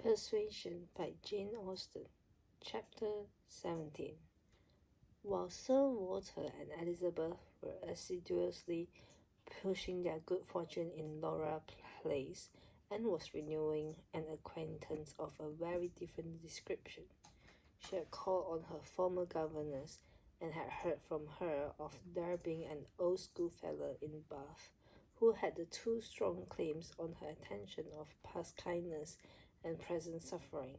Persuasion by Jane Austen. Chapter 17. While Sir Walter and Elizabeth were assiduously pushing their good fortune in Laura Place, Anne was renewing an acquaintance of a very different description. She had called on her former governess and had heard from her of there being an old schoolfellow in Bath who had the two strong claims on her attention of past kindness and present suffering.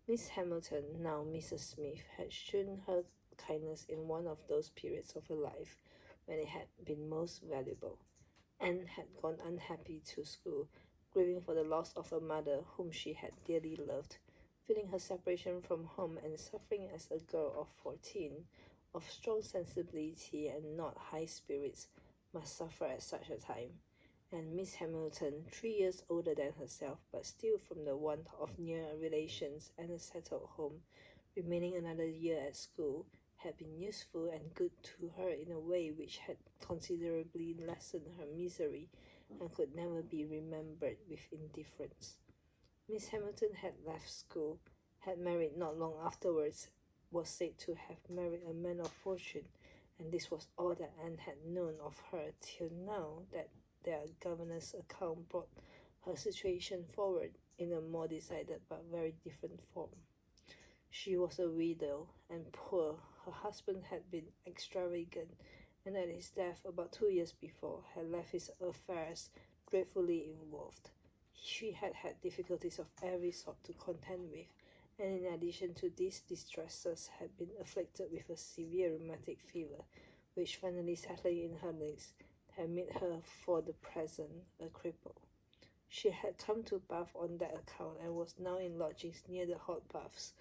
Miss Hamilton, now Mrs. Smith, had shown her kindness in one of those periods of her life when it had been most valuable. Anne had gone unhappy to school, grieving for the loss of a mother whom she had dearly loved, feeling her separation from home and suffering as a girl of 14, of strong sensibility and not high spirits, must suffer at such a time. And Miss Hamilton, 3 years older than herself, but still from the want of near relations and a settled home, remaining another year at school, had been useful and good to her in a way which had considerably lessened her misery and could never be remembered with indifference. Miss Hamilton had left school, had married not long afterwards, was said to have married a man of fortune, and this was all that Anne had known of her till now that their governess' account brought her situation forward in a more decided but very different form. She was a widow and poor. Her husband had been extravagant, and at his death about 2 years before had left his affairs dreadfully involved. She had had difficulties of every sort to contend with, and in addition to these distresses had been afflicted with a severe rheumatic fever, which finally settling in her legs had made her for the present a cripple. She had come to Bath on that account and was now in lodgings near the hot baths,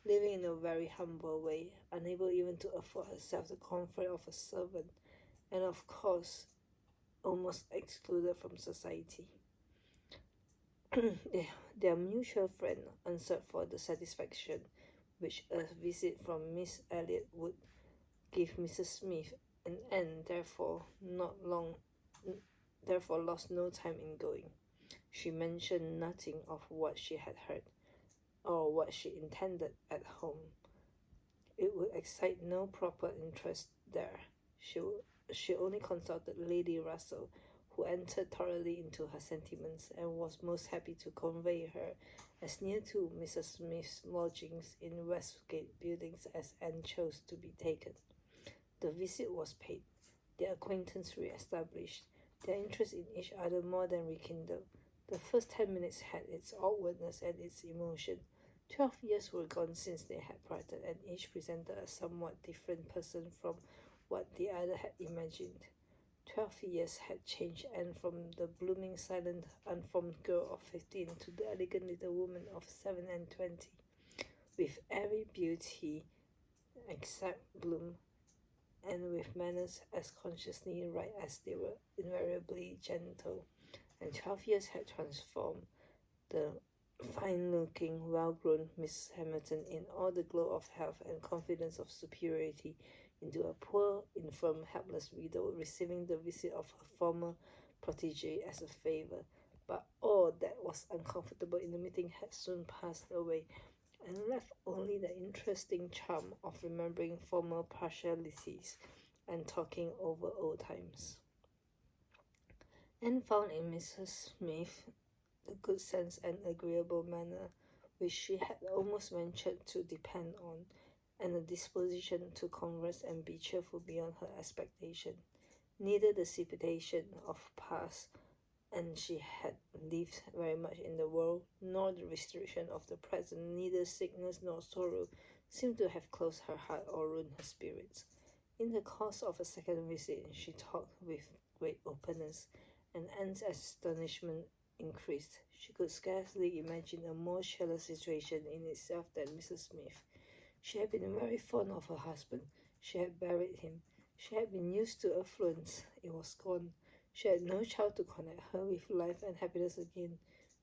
living in a very humble way, unable even to afford herself the comfort of a servant, and of course almost excluded from society. Their mutual friend answered for the satisfaction which a visit from Miss Elliot would give Mrs. Smith, and Anne therefore lost no time in going. She mentioned nothing of what she had heard, or what she intended at home. It would excite no proper interest there. She only consulted Lady Russell, who entered thoroughly into her sentiments and was most happy to convey her as near to Mrs. Smith's lodgings in Westgate Buildings as Anne chose to be taken. The visit was paid, their acquaintance re-established, their interest in each other more than rekindled. The first 10 minutes had its awkwardness and its emotion. 12 years were gone since they had parted, and each presented a somewhat different person from what the other had imagined. 12 years had changed Anne from the blooming, silent, unformed girl of 15 to the elegant little woman of 27, with every beauty except bloom, and with manners as consciously right as they were invariably gentle. And 12 years had transformed the fine-looking, well-grown Miss Hamilton in all the glow of health and confidence of superiority into a poor, infirm, helpless widow receiving the visit of her former protégé as a favour. But all that was uncomfortable in the meeting had soon passed away, and left only the interesting charm of remembering former partialities and talking over old times. Anne found in Mrs. Smith the good sense and agreeable manner which she had almost ventured to depend on, and a disposition to converse and be cheerful beyond her expectation. Neither the dissipation of past, and she had lived very much in the world, nor the restriction of the present, neither sickness nor sorrow, seemed to have closed her heart or ruined her spirits. In the course of a second visit, she talked with great openness, and Anne's astonishment increased. She could scarcely imagine a more cheerless situation in itself than Mrs. Smith. She had been very fond of her husband. She had buried him. She had been used to affluence. It was gone. She had no child to connect her with life and happiness again,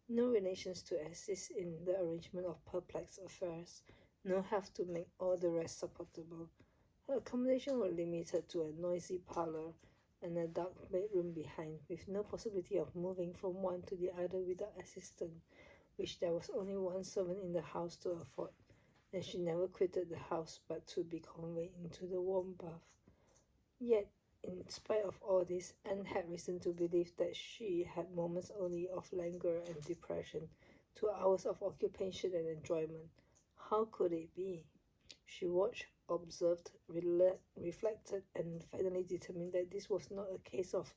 no relations to assist in the arrangement of perplexed affairs, no health to make all the rest supportable. Her accommodation were limited to a noisy parlour and a dark bedroom behind, with no possibility of moving from one to the other without assistance, which there was only one servant in the house to afford, and she never quitted the house but to be conveyed into the warm bath. Yet, in spite of all this, Anne had reason to believe that she had moments only of languor and depression, 2 hours of occupation and enjoyment. How could it be? She watched, observed, reflected, and finally determined that this was not a case of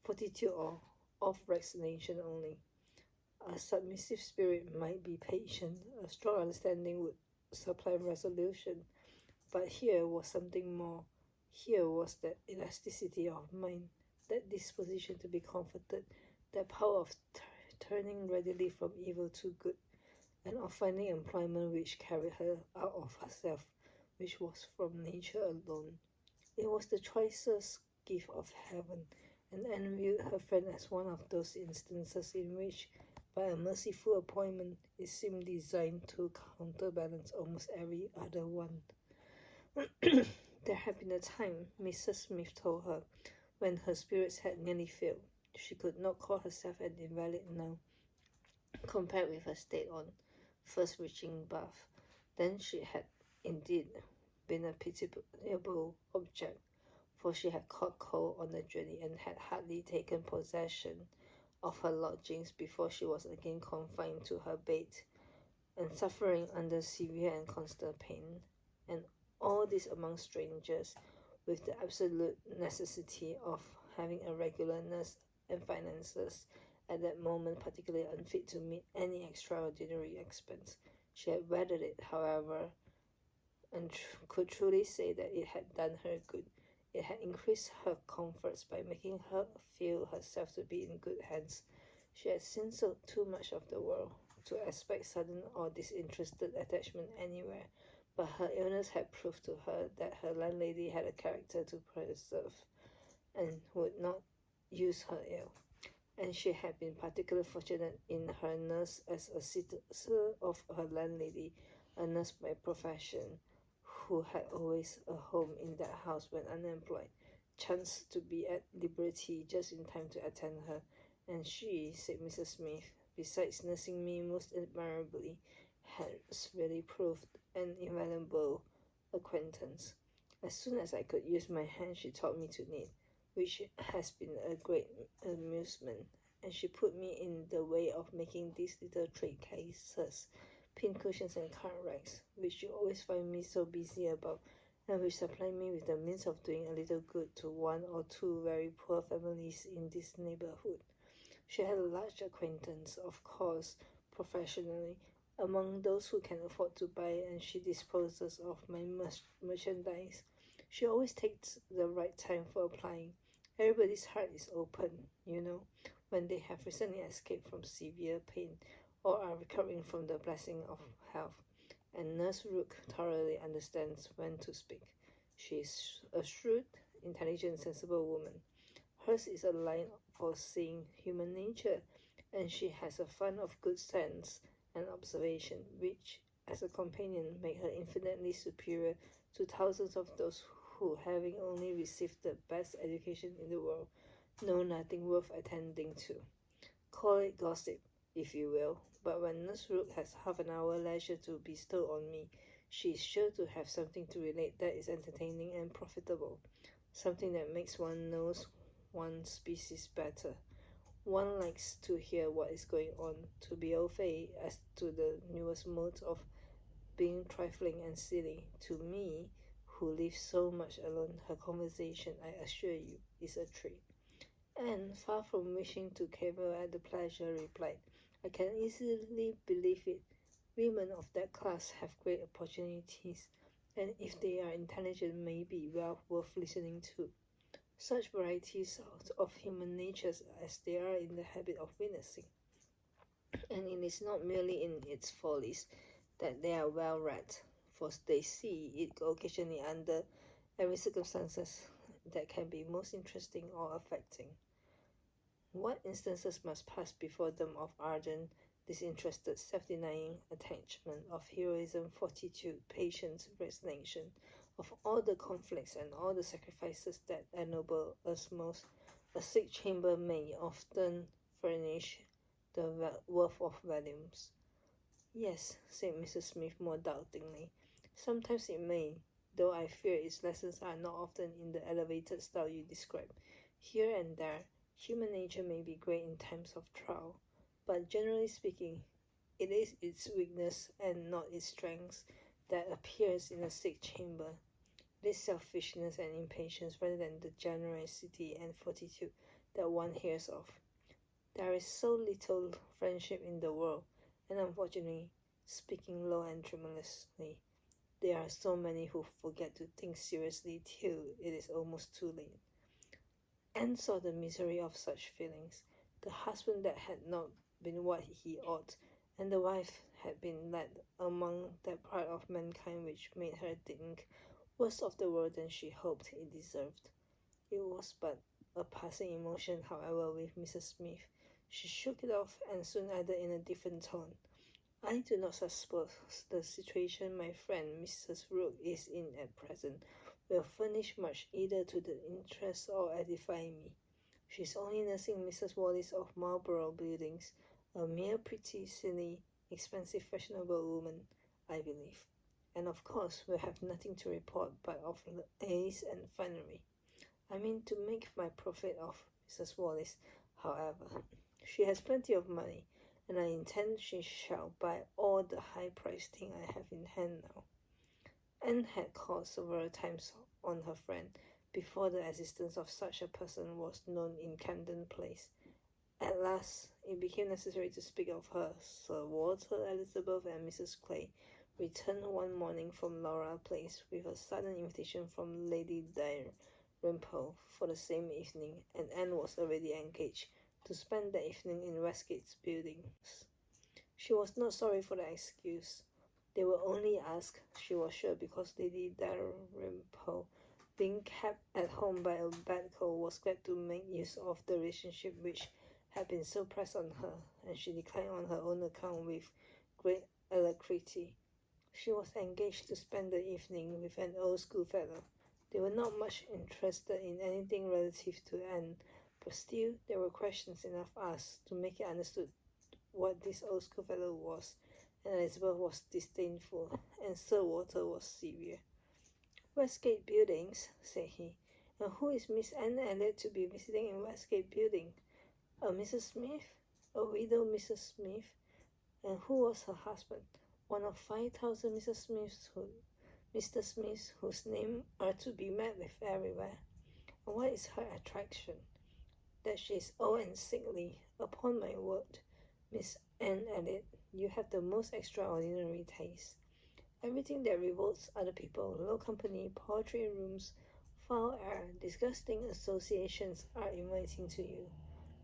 fortitude or of resignation only. A submissive spirit might be patient, a strong understanding would supply resolution, but here was something more. Here was that elasticity of mind, that disposition to be comforted, that power of turning readily from evil to good, and of finding employment which carried her out of herself, which was from nature alone. It was the choicest gift of heaven, and Anne viewed her friend as one of those instances in which, by a merciful appointment, it seemed designed to counterbalance almost every other one. There had been a time, Mrs. Smith told her, when her spirits had nearly failed. She could not call herself an invalid now, compared with her state on first reaching Bath. Then she had indeed been a pitiable object, for she had caught cold on the journey and had hardly taken possession of her lodgings before she was again confined to her bed, and suffering under severe and constant pain, and all this among strangers, with the absolute necessity of having a regular nurse and finances at that moment particularly unfit to meet any extraordinary expense. She had weathered it, however, and could truly say that it had done her good. It had increased her comforts by making her feel herself to be in good hands. She had seen so too much of the world to expect sudden or disinterested attachment anywhere, but her illness had proved to her that her landlady had a character to preserve, and would not use her ill. And she had been particularly fortunate in her nurse as a sister of her landlady, a nurse by profession, who had always a home in that house when unemployed, chanced to be at liberty just in time to attend her, and she, said Mrs. Smith, besides nursing me most admirably, has really proved an invaluable acquaintance. As soon as I could use my hand, she taught me to knit, which has been a great amusement, and she put me in the way of making these little trade cases, pincushions and card racks, which you always find me so busy about, and which supply me with the means of doing a little good to 1 or 2 very poor families in this neighborhood. She had a large acquaintance, of course, professionally, among those who can afford to buy, and she disposes of my merchandise. She always takes the right time for applying. Everybody's heart is open, when they have recently escaped from severe pain or are recovering from the blessing of health, and Nurse Rook thoroughly understands when to speak. She is a shrewd, intelligent, sensible woman. Hers is a line for seeing human nature, and she has a fund of good sense and observation, which, as a companion, make her infinitely superior to thousands of those who, having only received the best education in the world, know nothing worth attending to. Call it gossip, if you will, but when Nurse Rook has half an hour leisure to bestow on me, she is sure to have something to relate that is entertaining and profitable, something that makes one knows one's species better. One likes to hear what is going on, to be au fait as to the newest modes of being trifling and silly. To me, who live so much alone, her conversation, I assure you, is a treat. And, far from wishing to cavil at the pleasure, replied, I can easily believe it. Women of that class have great opportunities, and if they are intelligent, may be well worth listening to. Such varieties of human natures as they are in the habit of witnessing. And it is not merely in its follies that they are well read, for they see it occasionally under every circumstances that can be most interesting or affecting. What instances must pass before them of ardent, disinterested, self-denying attachment, of heroism, fortitude, patience, resignation, of all the conflicts and all the sacrifices that ennoble us most. A sick chamber may often furnish the worth of volumes. Yes, said Mrs. Smith more doubtingly. Sometimes it may, though I fear its lessons are not often in the elevated style you describe. Here and there, human nature may be great in times of trial, but generally speaking, it is its weakness and not its strength that appears in a sick chamber. This selfishness and impatience rather than the generosity and fortitude that one hears of. There is so little friendship in the world, and unfortunately, speaking low and tremulously, there are so many who forget to think seriously till it is almost too late. Anne saw the misery of such feelings. The husband that had not been what he ought, and the wife had been led among that part of mankind which made her think worse of the world than she hoped it deserved. It was but a passing emotion, however, with Mrs. Smith. She shook it off and soon added in a different tone, I do not suppose the situation my friend Mrs. Rook is in at present will furnish much either to the interest or edify me. She is only nursing Mrs. Wallis of Marlborough Buildings, a mere pretty, silly, expensive, fashionable woman, I believe, and of course will have nothing to report but of lace and finery. I mean to make my profit of Mrs. Wallis, however. She has plenty of money, and I intend she shall buy all the high-priced thing I have in hand now. Anne had called several times on her friend before the existence of such a person was known in Camden Place. At last, it became necessary to speak of her. Sir Walter, Elizabeth, and Mrs. Clay returned one morning from Laura Place with a sudden invitation from Lady Dalrymple for the same evening, and Anne was already engaged to spend the evening in Westgate's Buildings. She was not sorry for the excuse. They were only asked, she was sure, because Lady Dalrymple, being kept at home by a bad cold, was glad to make use of the relationship which had been so pressed on her, and she declined on her own account with great alacrity. She was engaged to spend the evening with an old schoolfellow. They were not much interested in anything relative to Anne, but still there were questions enough asked to make it understood what this old schoolfellow was, and Elizabeth was disdainful, and Sir Walter was severe. Westgate Buildings, said he, and who is Miss Anne Elliot to be visiting in Westgate Building? A Mrs. Smith? A widow Mrs. Smith? And who was her husband? One of 5,000 Mr. Smiths whose names are to be met with everywhere. And what is her attraction? That she is old and sickly. Upon my word, Miss Anne Elliot, you have the most extraordinary taste. Everything that revolts other people, low company, poultry rooms, foul air, disgusting associations are inviting to you.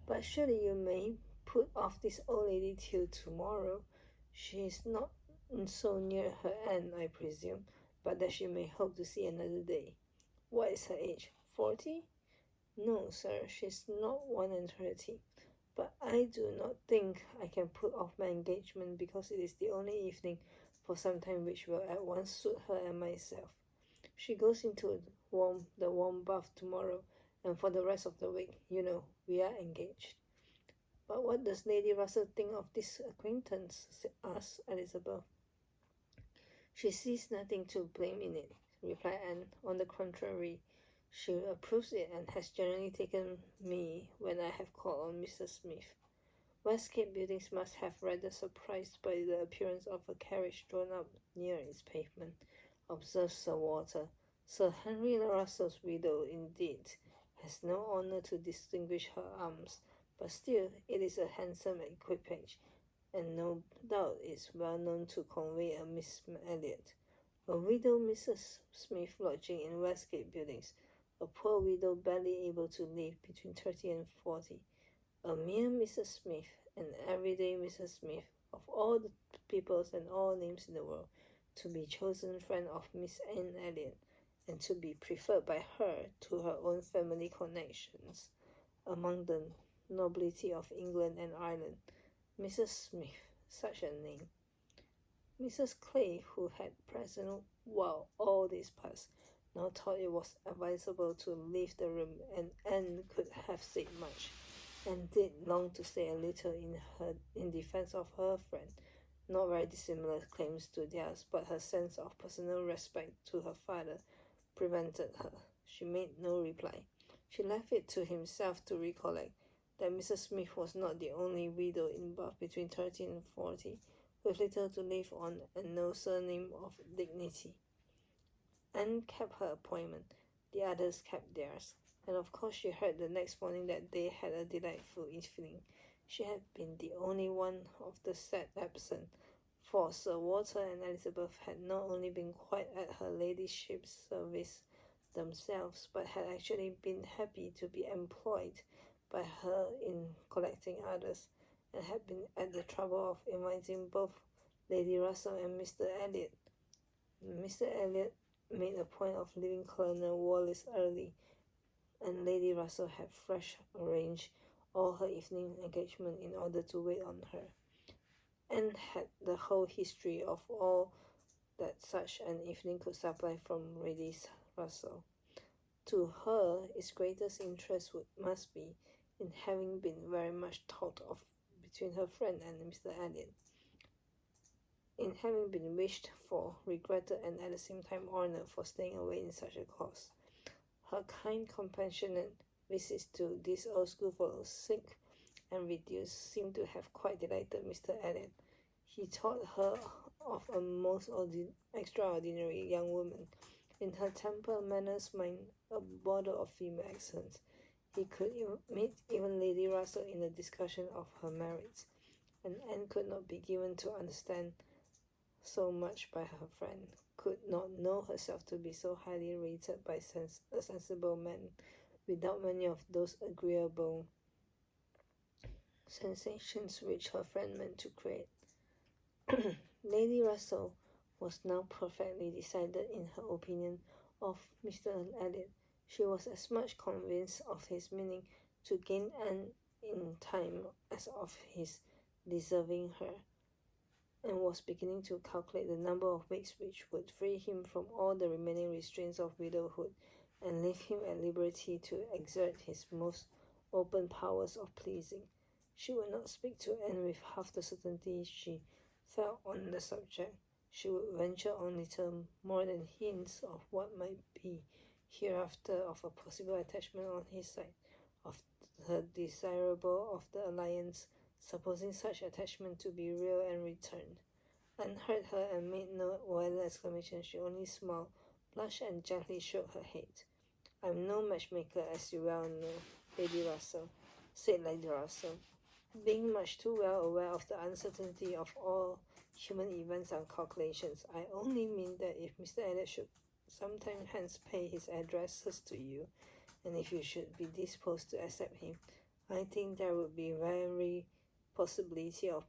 But surely you may put off this old lady till tomorrow. She is not so near her end, I presume, but that she may hope to see another day. What is her age? 40? No, sir, she is not 31. But I do not think I can put off my engagement because it is the only evening for some time which will at once suit her and myself. She goes into the warm bath tomorrow, and for the rest of the week, you know, we are engaged. But what does Lady Russell think of this acquaintance? Asked Elizabeth. She sees nothing to blame in it, replied Anne. On the contrary, she approves it and has generally taken me when I have called on Mrs. Smith. Westgate Buildings must have rather surprised by the appearance of a carriage drawn up near its pavement, observed Sir Walter. Sir Henry Russell's widow, indeed, has no honour to distinguish her arms, but still it is a handsome equipage, and no doubt is well known to convey a Miss Elliot. A widow Mrs. Smith lodging in Westgate Buildings, a poor widow barely able to live between 30 and 40. A mere Mrs. Smith, an everyday Mrs. Smith, of all the peoples and all names in the world, to be chosen friend of Miss Anne Elliot, and to be preferred by her to her own family connections among the nobility of England and Ireland. Mrs. Smith, such a name. Mrs. Clay, who had present while all this passed, now thought it was advisable to leave the room, and Anne could have said much, and did long to say a little in defense of her friend. not very dissimilar claims to theirs, but her sense of personal respect to her father prevented her. She made no reply. She left it to himself to recollect that Mrs. Smith was not the only widow in Bath between 30 and 40, with little to live on and no surname of dignity. Anne kept her appointment, the others kept theirs, and of course she heard the next morning that they had a delightful evening. She had been the only one of the set absent, for Sir Walter and Elizabeth had not only been quite at her ladyship's service themselves, but had actually been happy to be employed by her in collecting others, and had been at the trouble of inviting both Lady Russell and Mr. Elliot. Mr. Elliot made a point of leaving Colonel Wallis early, and Lady Russell had fresh arranged all her evening engagement in order to wait on her, and had the whole history of all that such an evening could supply from Lady Russell. To her, its greatest interest must be in having been very much thought of between her friend and Mr. Elliot, in having been wished for, regretted, and at the same time honoured for staying away in such a cause. Her kind, compassionate visits to these old schoolfellows, sick and reduced, seemed to have quite delighted Mr. Elliot. He thought her of a most extraordinary young woman, in her temper, manners, mind, a border of female excellence. He could meet even Lady Russell in a discussion of her merits, and Anne could not be given to understand so much by her friend, could not know herself to be so highly rated by a sensible man, without many of those agreeable sensations which her friend meant to create. Lady Russell was now perfectly decided in her opinion of Mr. Elliot. She was as much convinced of his meaning to gain Anne in time as of his deserving her, and was beginning to calculate the number of weeks which would free him from all the remaining restraints of widowhood, and leave him at liberty to exert his most open powers of pleasing. She would not speak to Anne with half the certainty she felt on the subject. She would venture on little more than hints of what might be hereafter of a possible attachment on his side, of the desirable of the alliance, supposing such attachment to be real and returned. Anne heard her and made no violent exclamation. She only smiled, blushed, and gently shook her head. "I am no matchmaker, as you well know, Lady Russell," said Lady Russell, being much too well aware of the uncertainty of all human events and calculations. "I only mean that if Mr. Elliot should sometime hence pay his addresses to you, and if you should be disposed to accept him, I think there would be very possibility of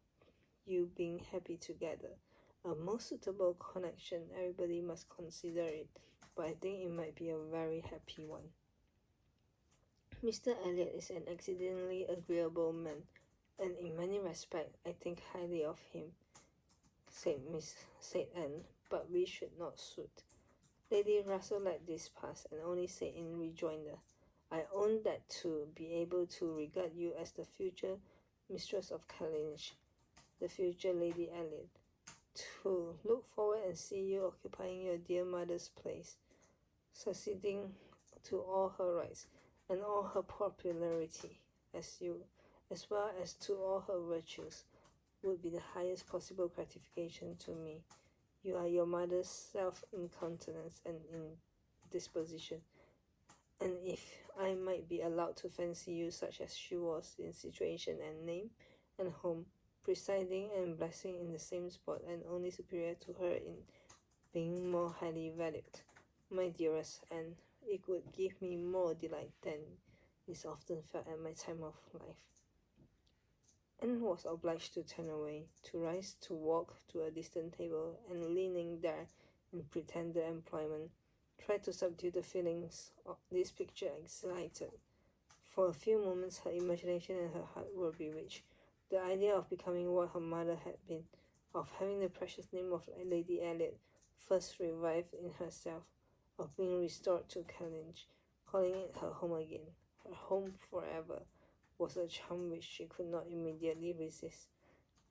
you being happy together. A most suitable connection, everybody must consider it, but I think it might be a very happy one. Mr. Elliot is an exceedingly agreeable man, and in many respects I think highly of him," said Anne, "but we should not suit." Lady Russell let this pass, and only said in rejoinder, "I own that to be able to regard you as the future mistress of Kellynch, the future Lady Elliot, to look forward and see you occupying your dear mother's place, succeeding to all her rights and all her popularity, as well as to all her virtues, would be the highest possible gratification to me. You are your mother's self in countenance and in disposition, and if I might be allowed to fancy you such as she was in situation and name and home, presiding and blessing in the same spot, and only superior to her in being more highly valued, my dearest Anne, it would give me more delight than is often felt at my time of life." Anne was obliged to turn away, to rise to walk to a distant table, and leaning there in pretended employment, tried to subdue the feelings this picture excited. For a few moments her imagination and her heart were bewitched. The idea of becoming what her mother had been, of having the precious name of Lady Elliot first revived in herself, of being restored to Kellynch, calling it her home again, her home forever, was a charm which she could not immediately resist.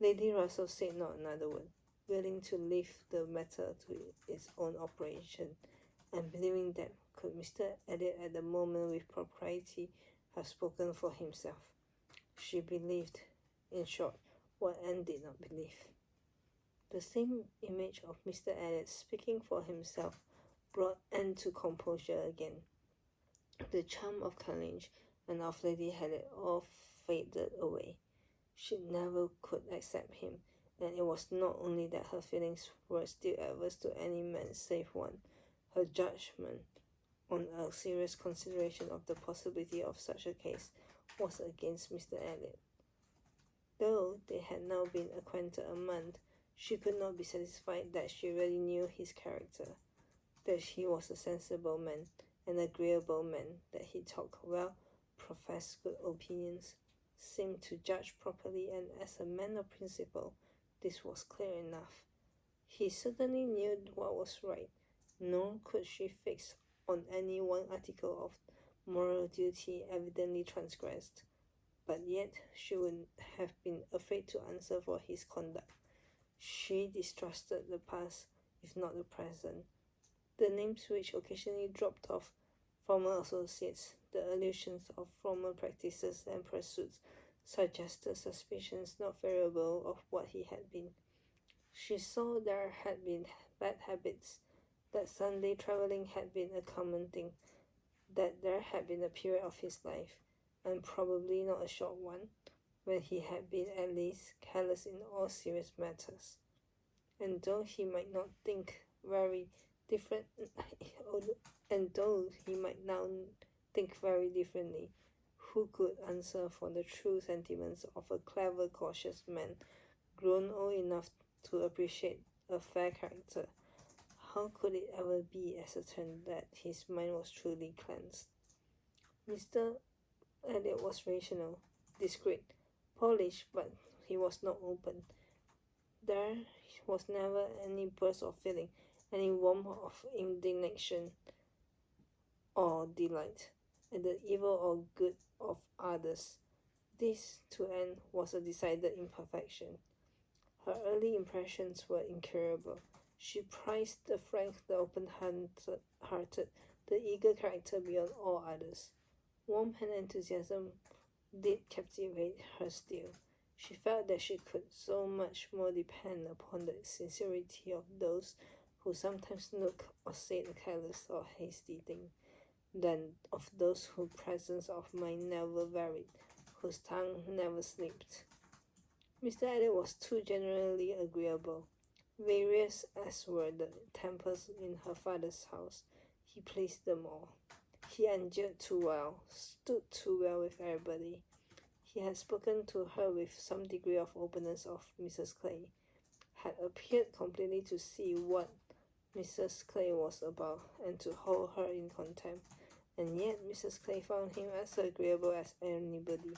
Lady Russell said not another word, willing to leave the matter to its own operation, and believing that could Mr. Elliot at the moment with propriety have spoken for himself. She believed, in short, what Anne did not believe. The same image of Mr. Elliot speaking for himself brought Anne to composure again. The charm of Kellynch and of Lady Elliot all faded away. She never could accept him, and it was not only that her feelings were still adverse to any man save one. Her judgment, on a serious consideration of the possibility of such a case, was against Mr. Elliot. Though they had now been acquainted a month, she could not be satisfied that she really knew his character, that he was a sensible man, an agreeable man, that he talked well, professed good opinions, seemed to judge properly, and as a man of principle, this was clear enough. He certainly knew what was right, nor could she fix on any one article of moral duty evidently transgressed, but yet she would have been afraid to answer for his conduct. She distrusted the past, if not the present. The names which occasionally dropped off former associates, the allusions of former practices and pursuits, suggested suspicions not favorable of what he had been. She saw there had been bad habits, that Sunday travelling had been a common thing, that there had been a period of his life, and probably not a short one, when he had been at least careless in all serious matters. And though he might not think very different, and though he might now think very differently, who could answer for the true sentiments of a clever, cautious man, grown old enough to appreciate a fair character? How could it ever be ascertained that his mind was truly cleansed? Mr. Elliot was rational, discreet, polished, but he was not open. There was never any burst of feeling, any warmth of indignation or delight at the evil or good of others. This, to Anne, was a decided imperfection. Her early impressions were incurable. She prized the frank, the open-hearted, the eager character beyond all others. Warmth and enthusiasm did captivate her still. She felt that she could so much more depend upon the sincerity of those who sometimes looked or said a careless or hasty thing, than of those whose presence of mind never varied, whose tongue never slipped. Mr. Elliot was too generally agreeable. Various as were the tempers in her father's house, he pleased them all. He endured too well, stood too well with everybody. He had spoken to her with some degree of openness of Mrs. Clay, had appeared completely to see what Mrs. Clay was about, and to hold her in contempt, and yet Mrs. Clay found him as agreeable as anybody.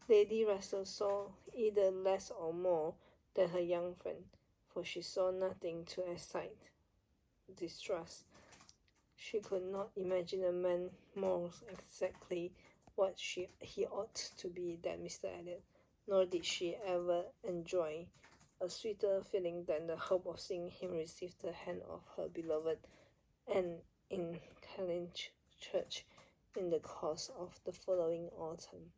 Lady Russell saw either less or more than her young friend, for she saw nothing to excite distrust. She could not imagine a man more exactly what he ought to be than Mr. Elliot, nor did she ever enjoy a sweeter feeling than the hope of seeing him receive the hand of her beloved and in Kellynch Church in the course of the following autumn.